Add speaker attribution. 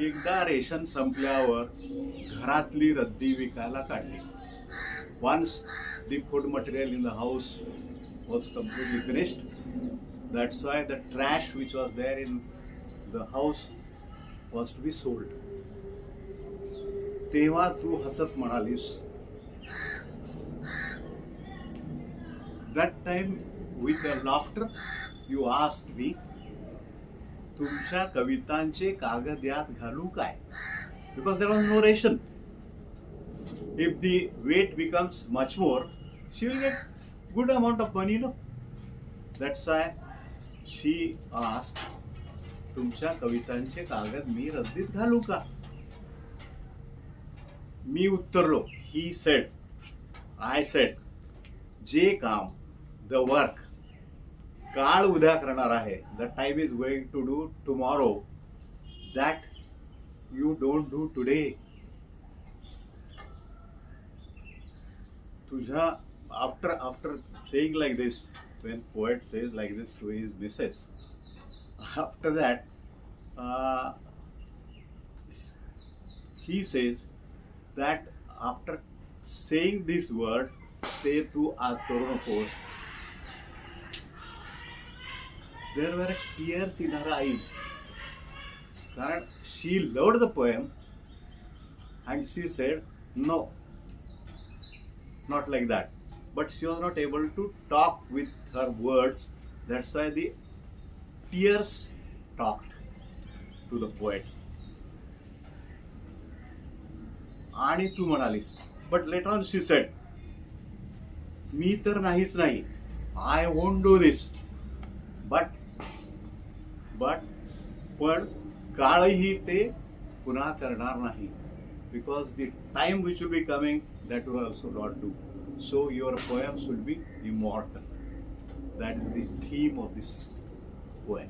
Speaker 1: एकदा रेशन संपल्यावर घरातली रद्दी विकायला काढली. Once the food material in the house was completely finished, that's why the trash which was there in the house was to be sold. तेव्हा तू हसत म्हणालीस, that time with a laughter you asked me, तुमच्या कवितांचे कागद यात घालू काय? Because there was no ration. If the weight becomes much more, she will get good amount of money, no? That's why she asked, तुमच्या कवितांचे कागद मी रद्दीत घालू का? मी उत्तरलो, he said, I said, जे काम, the work, काळ उद्या करणार आहे, the time is going to do tomorrow, that you don't do today. तुझ्या after saying like this, when poet says like this to his missus, after that he says that after saying these words, ते तू आज करू नकोस. There were tears in her eyes. कारण she loved the poem and she said, no, not like that. But she was not able to talk with her words. That's why the tears talked to the poet. आणि तू म्हणालीस, but later on she said, मी तर नाहीच नाही, I won't do this. But पण काळही ते पुन्हा करणार नाही. Because the time which will be coming, that will also not do. So your poems will be immortal. That is the theme of this poem.